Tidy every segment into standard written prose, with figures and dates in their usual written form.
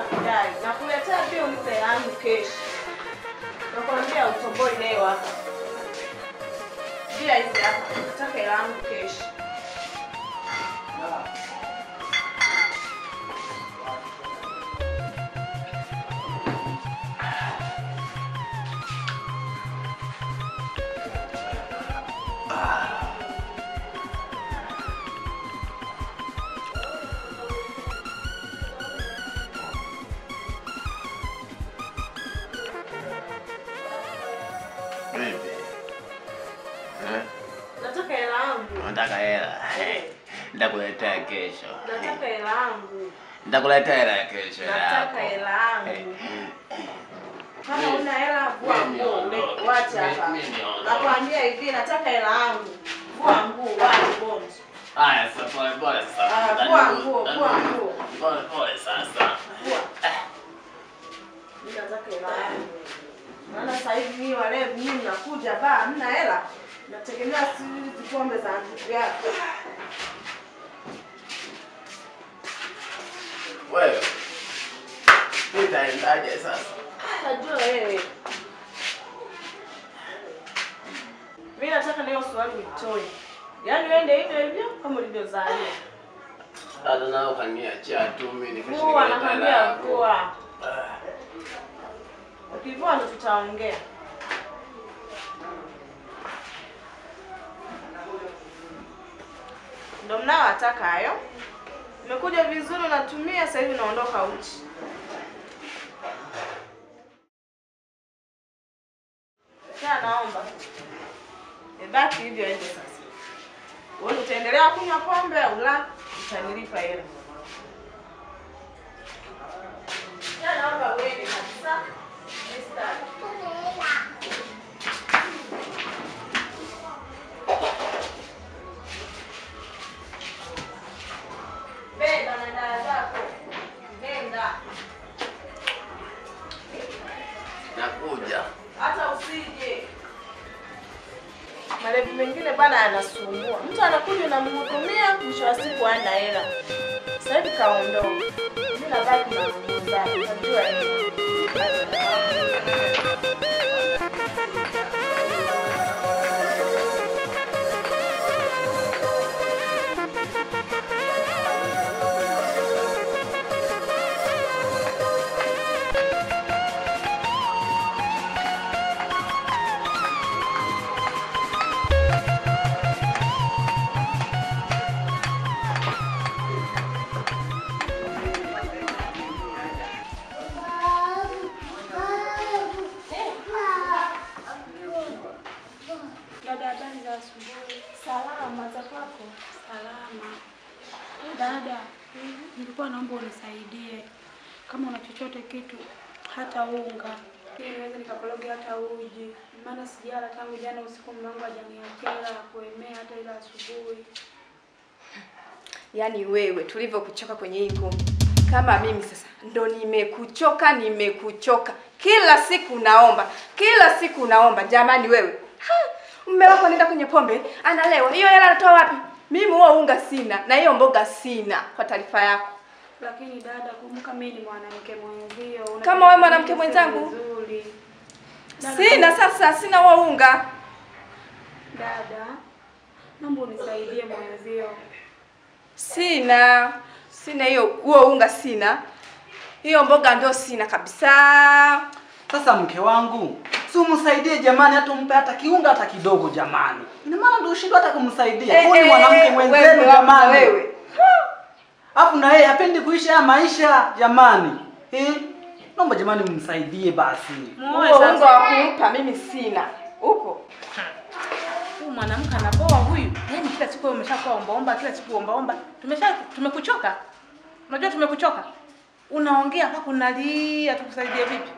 kudai. Nakuletea pia unipe yangu kesho. Nakwambia utoboi leo hapa. Bila hizi hapa, nataka yangu kesho. Nataka hela yangu. Nataka hela. Nitakuletea kesho. Nataka hela yangu. Nitakuletea hela kesho. Nataka hela yangu. Kama una hela vua nguo, wacha hapa. Nakwambia hivi nataka hela yangu. Vua nguo, wacha bondi. Haya sasa pole sasa. Vua nguo. Pole sasa. Vua. Nataka hela yangu. Maana sasa hivi mimi wale mimi nakuja ba hamna hela. Nategemea sisi pombe za ndugu yako. Wewe. Nitaendaje sasa? Najua wewe. Mimi nataka leo swali nitoe. Yaani uende hivyo kama ulivyozaliwa. Dada nao kaniachia tu mimi nikashika. Kwa anakwambia kwa. Ukivua ndo tutaongea. Ndio mnaowataka hayo. Nimekuja vizuri unatumia sasa hivi naondoka uchi. Sasa naomba. Ebaki hivyo ende sasa. Wewe utaendelea kunywa pombe au la? Utanilipa hela. Sasa naomba uende kabisa. Benda na dada zako. Benda. Nakuja. Hata usije. Malevi mengine bana anasumbua. Mtu anakuja unamhudumia, mwisho wa siku hana hela. Sasa hivi kaondoka. Mimi nabaki na nguo zake. Unajua hiyo. Salama za kwako? Salama. Dada, nilikuwa naomba unisaidie. Kama una chochote kitu, hata unga. Ili niweze nikakologe hata uji. Maana sijala tangu jana usiku, mume wangu hajaniachia kuemea hata ila asubuhi. Yaani wewe tulivyokuchoka kwenye hii ngoma. Kama mimi sasa ndo nimekuchoka. Kila siku naomba. Jamani wewe. Mume wako anaenda kwenye pombe, analewa. Hiyo hela anatoa wapi? Mimi huo unga sina na hiyo mboga sina, kwa taarifa yako. Lakini dada, kumbuka mimi ni mwanamke mwenzio. Kama wewe mwanamke mwenzangu? Sina huo unga. Dada, naomba unisaidie mwenzio. Sina huo unga sina. Hiyo mboga ndio sina kabisa. Sasa mke wangu, si umsaidie jamani, hata umpe hata kiunga hata kidogo jamani. Ina maana ndio ushindwa hata kumsaidia. Huyu ni mwanamke mwenzenu jamani. Wewe. Alafu na yeye hapendi kuishi haya maisha jamani. Naomba jamani msaidie basi. Huo unga wa kumpa mimi sina. Upo? Huyu mwanamke anaboa huyu. Yaani kila siku umeshakuwa ombaomba, kila siku ombaomba. Tumekuchoka. Unajua tumekuchoka. Unaongea mpaka unalia, tukusaidie vipi?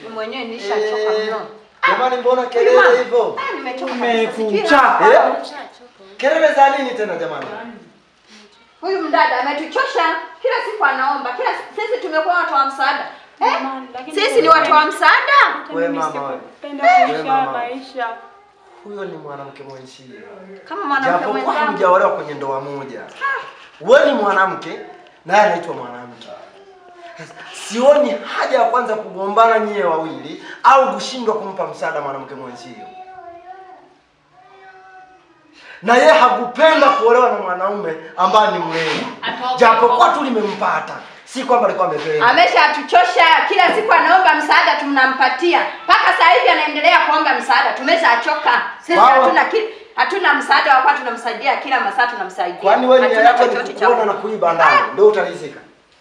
Mimi mwenyewe nishachoka mno. Jamani mbona kelele hivyo? Nimekucha. Kelele za nini tena jamani? Huyu mdada ametuchosha. Kila siku anaomba. Sisi tumekuwa watu wa msaada. Sisi ni watu wa msaada. Wewe mama wewe. Penda maisha. Huyo ni mwanamke mwenzio. Kama mwanamke mwenzangu. Japo hujaolewa kwenye ndoa moja. Wewe ni mwanamke na yeye anaitwa mwanamke. Sioni haja ya kwanza kugombana nyie wawili au kushindwa kumpa msaada mwanamke mwenzio. Na yeye hakupenda kuolewa na mwanaume ambaye ni mlevi. Japokuwa tu limempata. Si kwamba alikuwa amependa. Ameshatuchosha, kila siku anaomba msaada tunampatia. Mpaka sasa hivi anaendelea kuomba msaada. Tumeshachoka. Sisi hatuna msaada wa kwa tunamsaidia kila masaa tunamsaidia. Kwani wewe ni yako kuona na kuiba ndani ndio utalizika?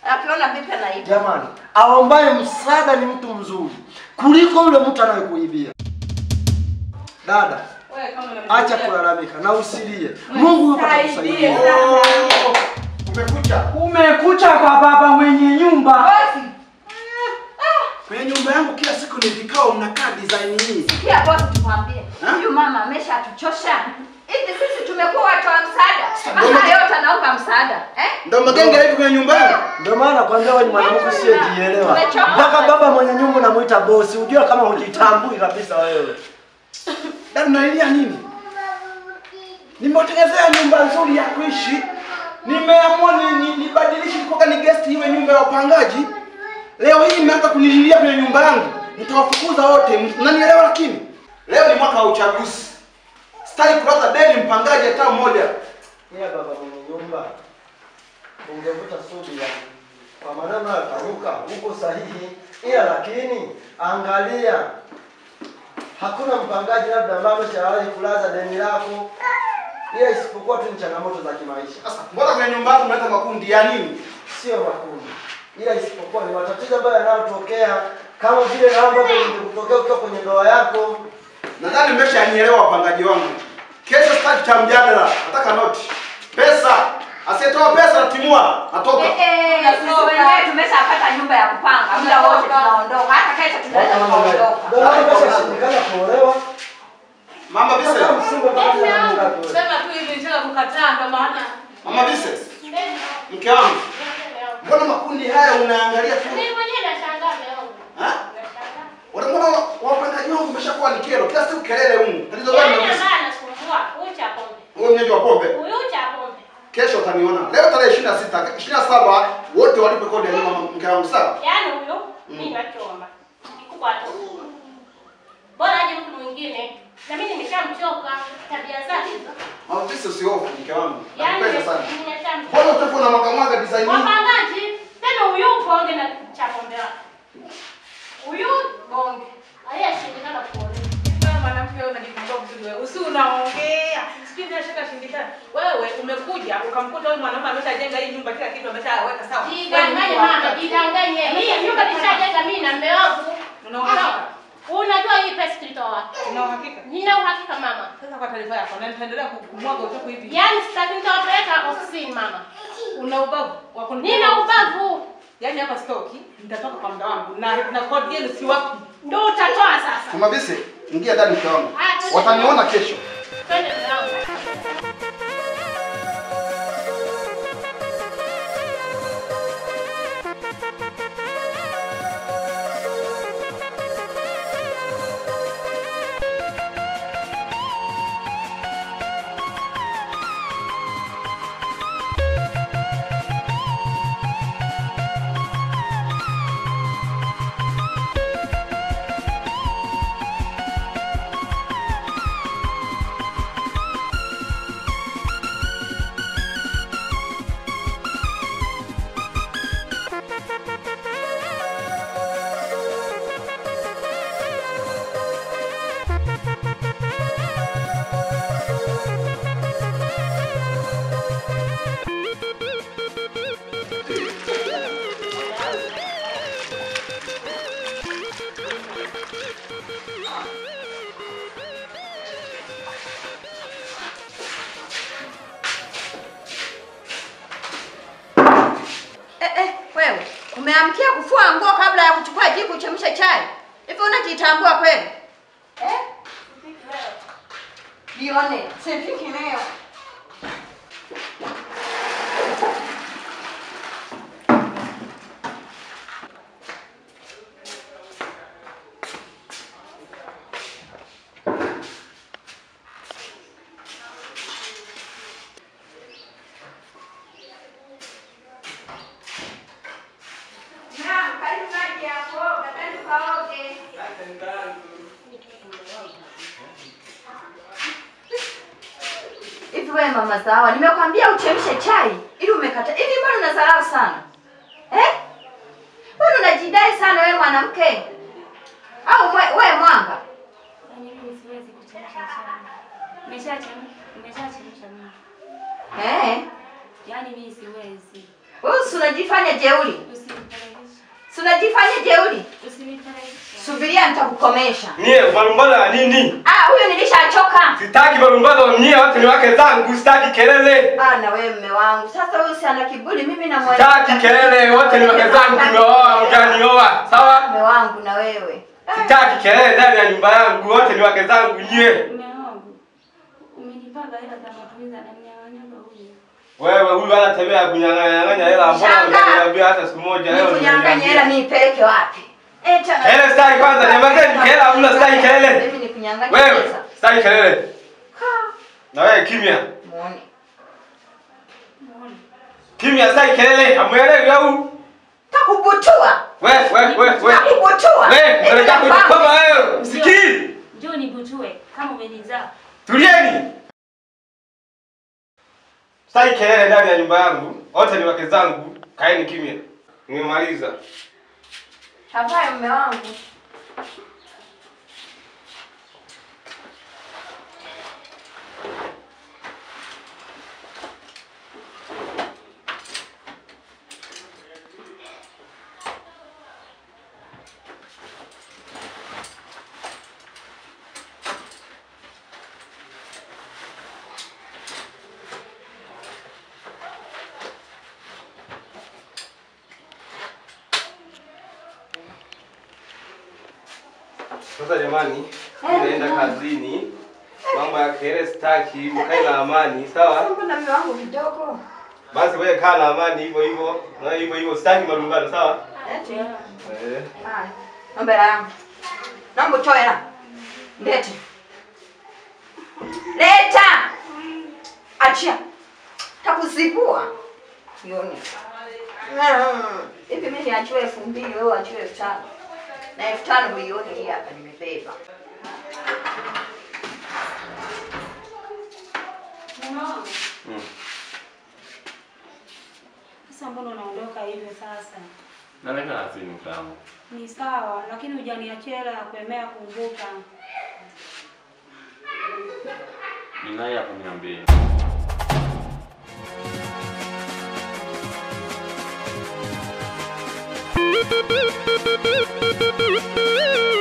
Akiona vipi anaiba? Jamani, aombaye msaada ni mtu mzuri kuliko yule mtu anayekuibia. Dada, acha kulalamika na usilie. Mungu yupo atakusaidia. Umekucha kwa baba mwenye nyumba. Kwenye nyumba yangu kila siku ni vikao mnakaa design hii. Sikia bosi tumwambie. Huyu mama ameshatuchosha. Hivi sisi tumekuwa watu wa msaada. Mama yote anaomba msaada, Ndio magenge hivi kwenye nyumba yangu. Ndio maana kwambia wewe ni mwanamke usiyejielewa. Mpaka baba mwenye nyumba unamuita bosi. Unajua kama hujitambui kabisa wewe. Dada unailia nini? Nimetengenezea nyumba nzuri ya kuishi. Nimeamua nibadilishe kutoka ni guest iwe nyumba ya upangaji. Leo hii mnaanza kunililia kwenye nyumba yangu. Nitawafukuza wote. Mnanielewa lakini? Leo ni mwaka wa uchaguzi. Sitaki kuleta deni mpangaji hata mmoja. Yeye baba mwenye nyumba. Ungevuta subira. Kwa maneno ya karuka uko sahihi. Ila lakini angalia. Hakuna mpangaji labda ambaye ameshawahi kulaza deni lako. Ila isipokuwa tu ni changamoto za kimaisha. Sasa mbona kwenye nyumba yako mnaleta makundi ya nini? Sio makundi. Ila isipokuwa ni matatizo ambayo yanayotokea kama vile naomba kutokea ukiwa kwenye ndoa yako. Nadhani mmeshanielewa wapangaji wangu. Kesho start cha mjadala. Nataka noti. Pesa. Asiyetoa pesa natimua. Natoka. Na sisi wenyewe tumeshapata nyumba ya kupanga. Muda wote tunaondoka. Hata kesho tunaweza kuondoka. Ndio pesa shindikana kuolewa. Mama Bise. Sema tu hivi nitaka kukataa kwa maana. Mama Bise. Mke wangu. Mbona makundi haya unaangalia tu? Mimi mwenyewe nashangaa leo. Nashangaa. Mbona wapangaji wangu umeshakuwa ni kero. Kila siku kelele humu. Tatizo gani Yaani Mama Bise? ambaye anasumbua, huyu cha pombe. Wewe mnyeji wa pombe? Huyu cha pombe. Kesho utaniona. Leo tarehe 26, 27 wote walipe kodi ya nyumba mke wangu sawa? Yaani huyu mimi nachoomba. Kikubwa tu. Bora aje mtu mwingine. Na mimi nimeshamchoka tabia zake hizo. Mama Bise usihofu mke wangu. Yaani Nakupenda sana. nimeshamchoka. Mbona utakuwa na mwaga design hii? Wapangaji, tena huyu bonge na cha pombe wake. Huyu bonge. Aliyeshindikana kuolewa. Kama mwanamke wewe unajipanga vizuri wewe. Usi unaongea. Sijui nashaka shindikana. Wewe umekuja ukamkuta huyu mwanaume ameshajenga hii nyumba kila kitu ameshaweka sawa. Jidanganye mama, jidanganye. Hii nyumba nishajenga mimi na mume wangu. Unaona? Unajua hii pesa tulitoa wapi? Una uhakika? Nina uhakika mama. Sasa kwa taarifa yako na nitaendelea kumwaga uchafu hivi. Yaani sitaki nitawapeleka ofisini mama. Una ubavu wa kunipeleka? Nina ubavu. Yaani hapa stoki nitatoka kwa muda wangu na kodi yenu si wapi. Ndio utatoa sasa. Mama Bise, ingia ndani mke wangu. Haya, twende. Wataniona kesho. Twende mwanangu. Wewe umeamkia kufua nguo kabla ya kuchukua jiko kuchemsha chai. Hivi unajitambua kweli? Lione, sifiki leo. wewe mama Zawa, nimekwambia uchemshe chai ili umekata. Hivi mbona unadharau sana? Mbona unajidai sana wewe mwanamke? Au wewe mwanga? Mimi siwezi kuchemsha chai. Nimeshachemsha mimi. Yaani mimi siwezi. Wewe unajifanya jeuri. Usinipelekeshe. Unajifanya jeuri. Usinipelekeshe. Subiria nitakukomesha. Nie, malumbano nini? Huyo nilishachoka. Sitaki malumbano, nyie wote ni wake zangu, sitaki kelele. Na wewe mume wangu. Sasa huyu si ana kiburi, mimi na mwana. Sitaki kelele, wote ni wake zangu, tumeoa, mkanioa. Sawa? Mume wangu na wewe. Sitaki kelele ndani ya nyumba yangu, wote ni wake zangu nyie. Mume wangu. Umenipanga hela za matumizi na mnyang'anya huyu. Wewe huyu anatembea kunyang'anya hela, mbona unaniambia hata siku moja leo? Kunyang'anya hela nipeleke wapi? Kelele sitaki kwanza, nyamazeni kelele, hamna sitaki kelele. Mimi ni kunyang'anya Wewe, pesa. sitaki kelele. Na wewe kimya. Muone. Kimya, sitaki kelele. Hamuelewi au? Takubutua. Wewe. Takubutua. Wewe, unataka kujikoma wewe. Usikii? Njoo nibutue kama umenizaa. Tulieni. Sitaki kelele ndani ya nyumba yangu. Wote ni wake zangu. Kaeni kimya. Nimemaliza. Hapana mume wangu. Sasa jamani, naenda kazini. Mambo ya kelele sitaki, mkae na amani, sawa? Mbona mume wangu kidogo? Basi wewe kaa na amani hivyo hivyo. Na hivyo sitaki malumbano, sawa? Naomba yangu. Naomba utoe hela. Leta. Leta. Achia. Takuzibua. Yoni. Hivi mimi niachue 2000, wewe achue 5000. Na 5000 huioni hii hapa nimebeba. Sasa mbona unaondoka hivyo sasa? Naenda kazini kama. Ni sawa, lakini hujaniachia hela ya kuemea kumbuka. Ninaye hapo niambie. Thank you.